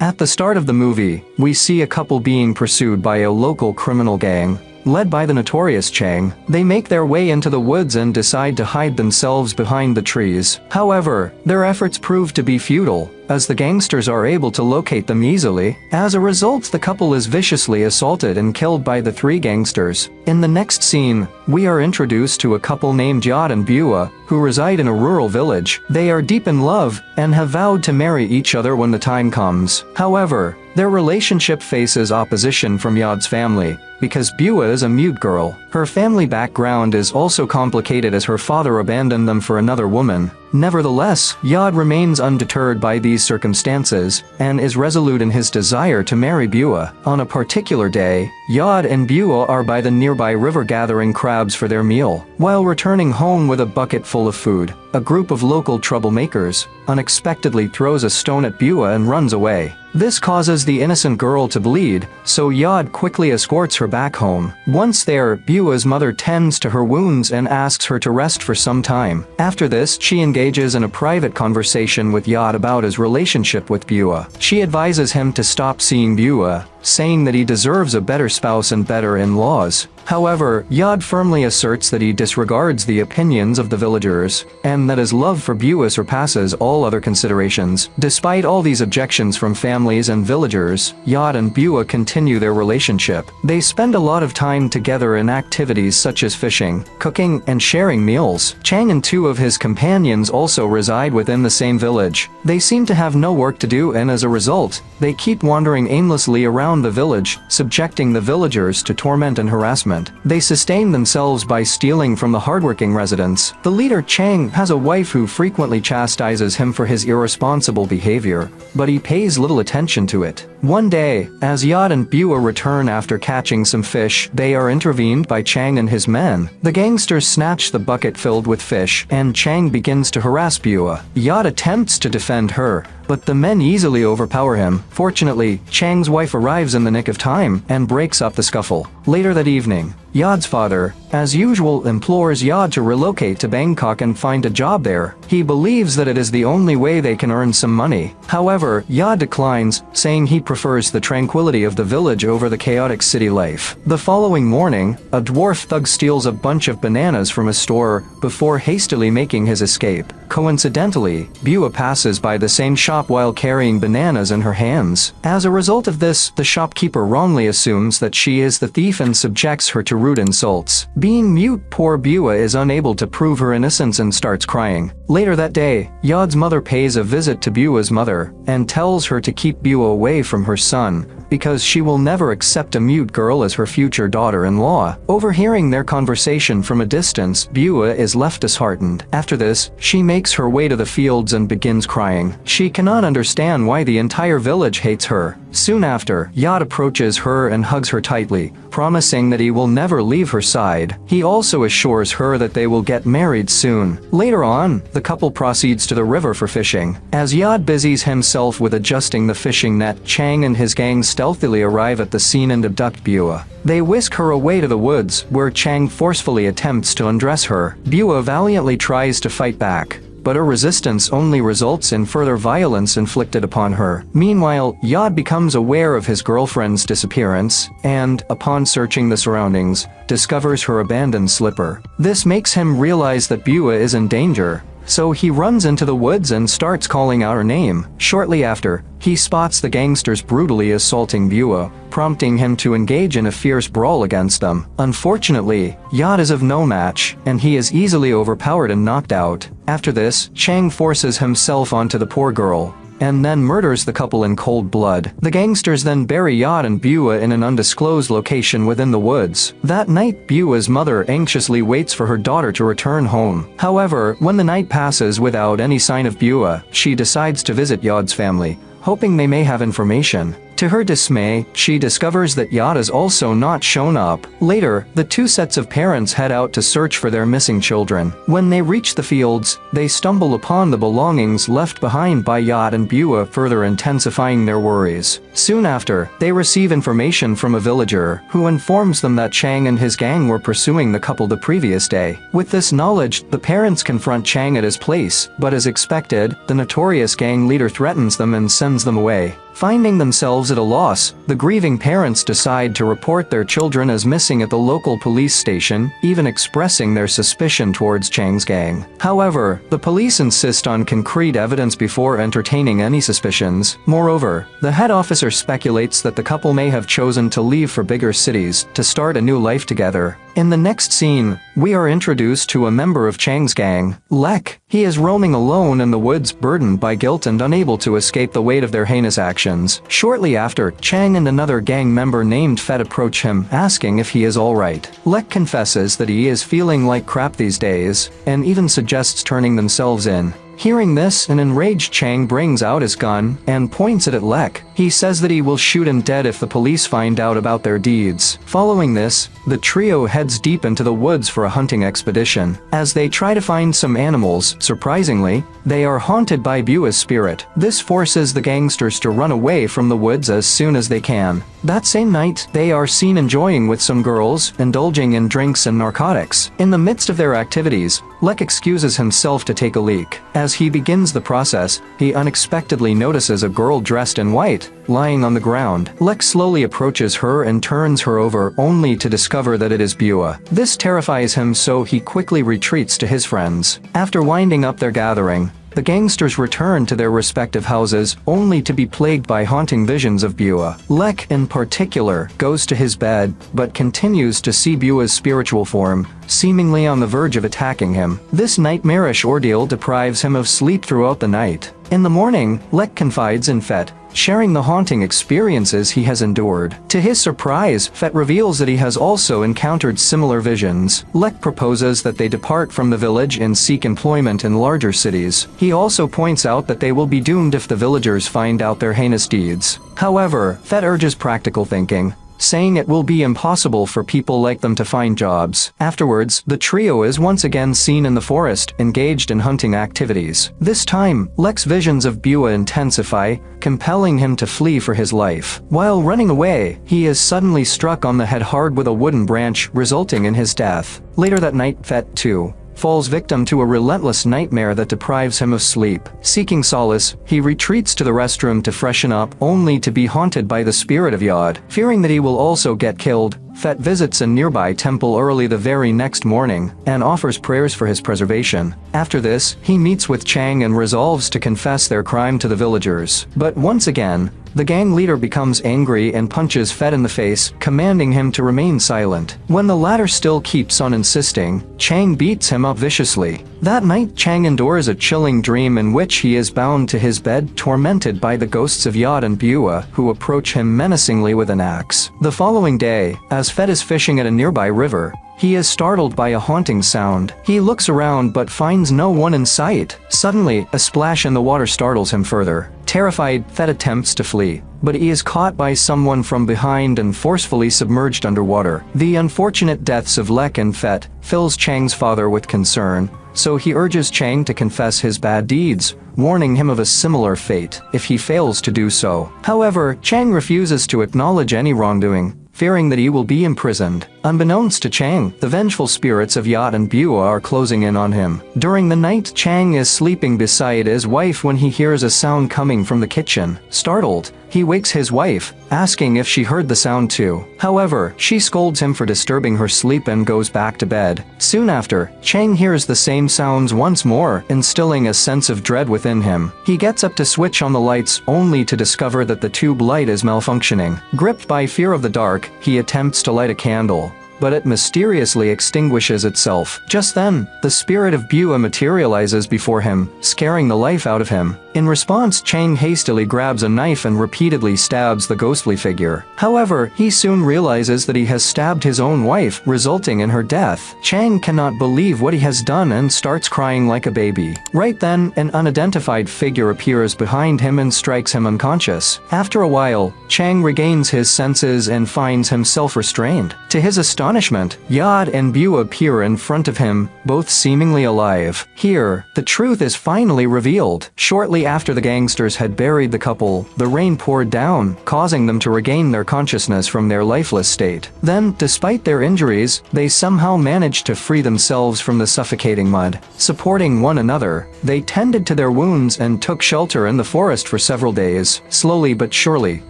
At the start of the movie, we see a couple being pursued by a local criminal gang. Led by the notorious Chang, they make their way into the woods and decide to hide themselves behind the trees. However, their efforts prove to be futile, as the gangsters are able to locate them easily. As a result, the couple is viciously assaulted and killed by the three gangsters. In the next scene, we are introduced to a couple named Yod and Bua, who reside in a rural village. They are deep in love, and have vowed to marry each other when the time comes. However, their relationship faces opposition from Yod's family, because Bua is a mute girl. Her family background is also complicated as her father abandoned them for another woman. Nevertheless, Yod remains undeterred by these circumstances, and is resolute in his desire to marry Bua. On a particular day, Yod and Bua are by the nearby river gathering crabs for their meal. While returning home with a bucket full of food, a group of local troublemakers unexpectedly throws a stone at Bua and runs away. This causes the innocent girl to bleed, so Yod quickly escorts her back home. Once there, Bua's mother tends to her wounds and asks her to rest for some time. After this, she engages in a private conversation with Yod about his relationship with Bua. She advises him to stop seeing Bua, saying that he deserves a better spouse and better in-laws. However, Yod firmly asserts that he disregards the opinions of the villagers, and that his love for Bua surpasses all other considerations. Despite all these objections from families and villagers, Yod and Bua continue their relationship. They spend a lot of time together in activities such as fishing, cooking, and sharing meals. Chang and two of his companions also reside within the same village. They seem to have no work to do, and as a result, they keep wandering aimlessly around the village, subjecting the villagers to torment and harassment. They sustain themselves by stealing from the hardworking residents. The leader Chang has a wife who frequently chastises him for his irresponsible behavior, but he pays little attention to it. One day, as Yod and Bua return after catching some fish, they are intervened by Chang and his men. The gangsters snatch the bucket filled with fish, and Chang begins to harass Bua. Yod attempts to defend her, but the men easily overpower him. Fortunately, Chang's wife arrives in the nick of time and breaks up the scuffle. Later that evening, Yod's father, as usual, implores Yod to relocate to Bangkok and find a job there. He believes that it is the only way they can earn some money. However, Yod declines, saying he prefers the tranquility of the village over the chaotic city life. The following morning, a dwarf thug steals a bunch of bananas from a store before hastily making his escape. Coincidentally, Bua passes by the same shop while carrying bananas in her hands. As a result of this, the shopkeeper wrongly assumes that she is the thief and subjects her to rude insults. Being mute, poor Bua is unable to prove her innocence and starts crying. Later that day, Yod's mother pays a visit to Bua's mother, and tells her to keep Bua away from her son, because she will never accept a mute girl as her future daughter-in-law. Overhearing their conversation from a distance, Bua is left disheartened. After this, she makes her way to the fields and begins crying. She cannot understand why the entire village hates her. Soon after, Yod approaches her and hugs her tightly, promising that he will never leave her side. He also assures her that they will get married soon. Later on, the couple proceeds to the river for fishing. As Yod busies himself with adjusting the fishing net, Chang and his gang stealthily arrive at the scene and abduct Bua. They whisk her away to the woods, where Chang forcefully attempts to undress her. Bua valiantly tries to fight back, but her resistance only results in further violence inflicted upon her. Meanwhile, Yod becomes aware of his girlfriend's disappearance, and, upon searching the surroundings, discovers her abandoned slipper. This makes him realize that Bua is in danger, so he runs into the woods and starts calling out her name. Shortly after, he spots the gangsters brutally assaulting Bua, prompting him to engage in a fierce brawl against them. Unfortunately, Yod is of no match, and he is easily overpowered and knocked out. After this, Chang forces himself onto the poor girl, and then murders the couple in cold blood. The gangsters then bury Yod and Bua in an undisclosed location within the woods. That night, Bua's mother anxiously waits for her daughter to return home. However, when the night passes without any sign of Bua, she decides to visit Yod's family, hoping they may have information. To her dismay, she discovers that Yod has also not shown up. Later, the two sets of parents head out to search for their missing children. When they reach the fields, they stumble upon the belongings left behind by Yod and Bua, further intensifying their worries. Soon after, they receive information from a villager, who informs them that Chang and his gang were pursuing the couple the previous day. With this knowledge, the parents confront Chang at his place, but as expected, the notorious gang leader threatens them and sends them away. Finding themselves at a loss, the grieving parents decide to report their children as missing at the local police station, even expressing their suspicion towards Chang's gang. However, the police insist on concrete evidence before entertaining any suspicions. Moreover, the head officer speculates that the couple may have chosen to leave for bigger cities to start a new life together. In the next scene, we are introduced to a member of Chang's gang, Lek. He is roaming alone in the woods, burdened by guilt and unable to escape the weight of their heinous actions. Shortly after, Chang and another gang member named Fet approach him, asking if he is alright. Lek confesses that he is feeling like crap these days, and even suggests turning themselves in. Hearing this, an enraged Chang brings out his gun and points it at Lek. He says that he will shoot him dead if the police find out about their deeds. Following this, the trio heads deep into the woods for a hunting expedition. As they try to find some animals, surprisingly, they are haunted by Bua's spirit. This forces the gangsters to run away from the woods as soon as they can. That same night, they are seen enjoying with some girls, indulging in drinks and narcotics. In the midst of their activities, Lek excuses himself to take a leak. As he begins the process, he unexpectedly notices a girl dressed in white, lying on the ground. Lek slowly approaches her and turns her over, only to discover that it is Bua. This terrifies him, so he quickly retreats to his friends. After winding up their gathering, the gangsters return to their respective houses, only to be plagued by haunting visions of Bua. Lek, in particular, goes to his bed, but continues to see Bua's spiritual form, seemingly on the verge of attacking him. This nightmarish ordeal deprives him of sleep throughout the night. In the morning, Lek confides in Fet, sharing the haunting experiences he has endured. To his surprise, Fet reveals that he has also encountered similar visions. Lek proposes that they depart from the village and seek employment in larger cities. He also points out that they will be doomed if the villagers find out their heinous deeds. However, Fet urges practical thinking, saying it will be impossible for people like them to find jobs. Afterwards, the trio is once again seen in the forest, engaged in hunting activities. This time, Lek's visions of Bua intensify, compelling him to flee for his life. While running away, he is suddenly struck on the head hard with a wooden branch, resulting in his death. Later that night, Fet, too, falls victim to a relentless nightmare that deprives him of sleep. Seeking solace, he retreats to the restroom to freshen up, only to be haunted by the spirit of Yod. Fearing that he will also get killed, Fet visits a nearby temple early the very next morning, and offers prayers for his preservation. After this, he meets with Chang and resolves to confess their crime to the villagers. But once again, the gang leader becomes angry and punches Fet in the face, commanding him to remain silent. When the latter still keeps on insisting, Chang beats him up viciously. That night, Chang endures a chilling dream in which he is bound to his bed, tormented by the ghosts of Yod and Bua, who approach him menacingly with an axe. The following day, as Fet is fishing at a nearby river, he is startled by a haunting sound. He looks around but finds no one in sight. Suddenly, a splash in the water startles him further. Terrified, Fet attempts to flee, but he is caught by someone from behind and forcefully submerged underwater. The unfortunate deaths of Lek and Fet fills Chang's father with concern, so he urges Chang to confess his bad deeds, warning him of a similar fate if he fails to do so. However, Chang refuses to acknowledge any wrongdoing, fearing that he will be imprisoned. Unbeknownst to Chang, the vengeful spirits of Yod and Bua are closing in on him. During the night, Chang is sleeping beside his wife when he hears a sound coming from the kitchen. Startled, he wakes his wife, asking if she heard the sound too. However, she scolds him for disturbing her sleep and goes back to bed. Soon after, Chang hears the same sounds once more, instilling a sense of dread within him. He gets up to switch on the lights, only to discover that the tube light is malfunctioning. Gripped by fear of the dark, he attempts to light a candle, but it mysteriously extinguishes itself. Just then, the spirit of Bua materializes before him, scaring the life out of him. In response, Chang hastily grabs a knife and repeatedly stabs the ghostly figure. However, he soon realizes that he has stabbed his own wife, resulting in her death. Chang cannot believe what he has done and starts crying like a baby. Right then, an unidentified figure appears behind him and strikes him unconscious. After a while, Chang regains his senses and finds himself restrained. To his astonishment, Yod and Bua appear in front of him, both seemingly alive. Here, the truth is finally revealed. Shortly Shortly after the gangsters had buried the couple, the rain poured down, causing them to regain their consciousness from their lifeless state. Then, despite their injuries, they somehow managed to free themselves from the suffocating mud. Supporting one another, they tended to their wounds and took shelter in the forest for several days. Slowly but surely,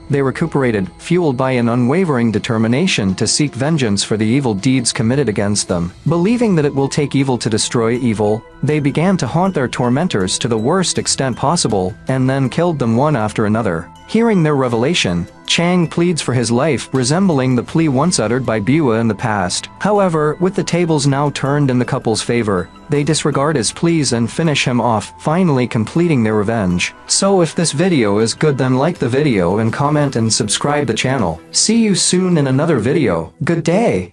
they recuperated, fueled by an unwavering determination to seek vengeance for the evil deeds committed against them. Believing that it will take evil to destroy evil, they began to haunt their tormentors to the worst extent possible, and then killed them one after another. Hearing their revelation, Chang pleads for his life, resembling the plea once uttered by Bua in the past. However, with the tables now turned in the couple's favor, they disregard his pleas and finish him off, finally completing their revenge. So if this video is good, then like the video and comment and subscribe the channel. See you soon in another video. Good day!